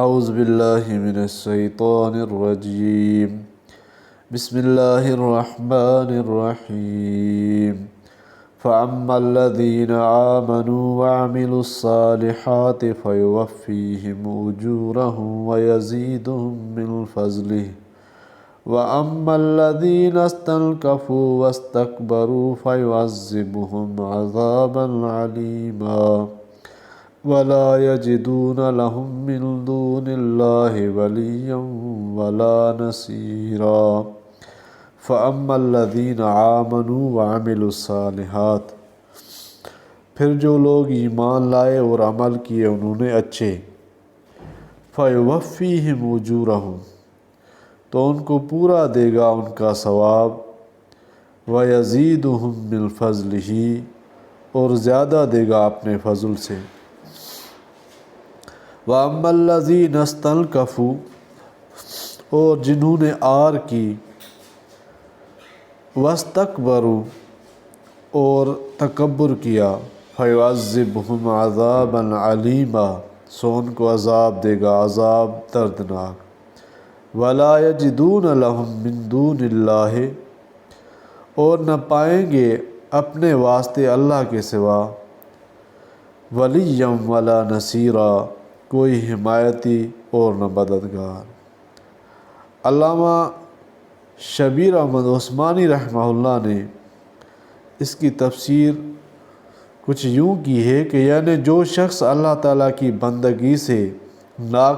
اعوذ باللہ من الشیطان الرجیم بسم اللہ الرحمن الرحیم فَأَمَّا الَّذِينَ آمَنُوا وَعَمِلُوا الصَّالِحَاتِ فَيُوَفِّيهِمْ أُجُورَهُمْ وَيَزِيدُهُمْ مِنْ فَضْلِهِ وَأَمَّا الَّذِينَ اسْتَنْكَفُوا وَاسْتَكْبَرُوا فَيُعَذِّبُهُمْ عَذَابًا عَلِيمًا وَلَا يَجِدُونَ لَهُم مِّن دُونِ اللَّهِ وَلِيًّا وَلَا نَصِيرًا فَأَمَّا الَّذِينَ آمَنُوا وَعَمِلُوا الصَّالِحَاتِ پھر جو لوگ ایمان لائے اور عمل کیے انہوں نے اچھے، فَيُوَفِّيهِمْ أُجُورَهُمْ تو ان کو پورا دے گا ان کا ثواب، وَيَزِيدُهُمْ مِنْ فَضْلِهِ اور زیادہ دے گا اپنے فضل سے، وَأَمَّا الَّذِينَ اسْتَنْكَفُوا اور جنہوں نے آر کی، وَاسْتَكْبَرُوا اور تکبر کیا، فَيُعَذِّبُهُمْ عَذَابًا عَلِيمًا سو ان کو عذاب دے گا، عذاب دردناک، وَلَا يَجِدُونَ لَهُم مِّن دُونِ اللَّهِ اور نہ پائیں گے اپنے واسطے اللہ کے سوا، وَلِيًّا وَلَا نَصِيرًا کوئی حمایتی اور نہ مددگار۔ علامہ شبیر احمد عثمانی رحمہ اللہ نے اس کی تفسیر کچھ یوں کی ہے کہ یعنی جو شخص اللہ تعالیٰ کی بندگی سے ناک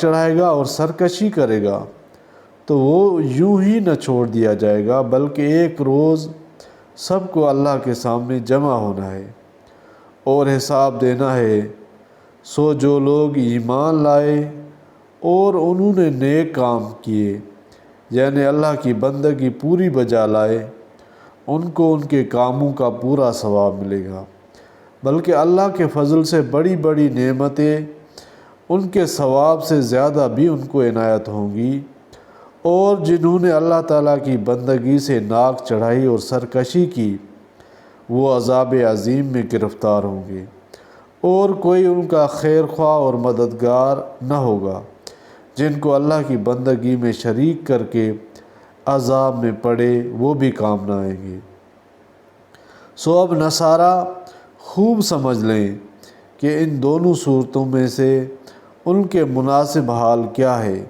چڑھائے گا اور سرکشی کرے گا تو وہ یوں ہی نہ چھوڑ دیا جائے گا، بلکہ ایک روز سب کو اللہ کے سامنے جمع ہونا ہے اور حساب دینا ہے۔ سو جو لوگ ایمان لائے اور انہوں نے نیک کام کیے یعنی اللہ کی بندگی پوری بجا لائے، ان کو ان کے کاموں کا پورا ثواب ملے گا، بلکہ اللہ کے فضل سے بڑی بڑی نعمتیں ان کے ثواب سے زیادہ بھی ان کو عنایت ہوں گی، اور جنہوں نے اللہ تعالیٰ کی بندگی سے ناک چڑھائی اور سرکشی کی وہ عذاب عظیم میں گرفتار ہوں گے، اور کوئی ان کا خیر خواہ اور مددگار نہ ہوگا، جن کو اللہ کی بندگی میں شریک کر کے عذاب میں پڑے وہ بھی کام نہ آئیں گے۔ سو اب نصارہ خوب سمجھ لیں کہ ان دونوں صورتوں میں سے ان کے مناسب حال کیا ہے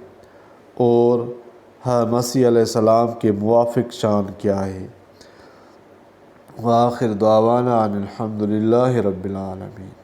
اور مسیح علیہ السلام کے موافق شان کیا ہے۔ وآخر دعوانا ان الحمد للہ رب العالمین۔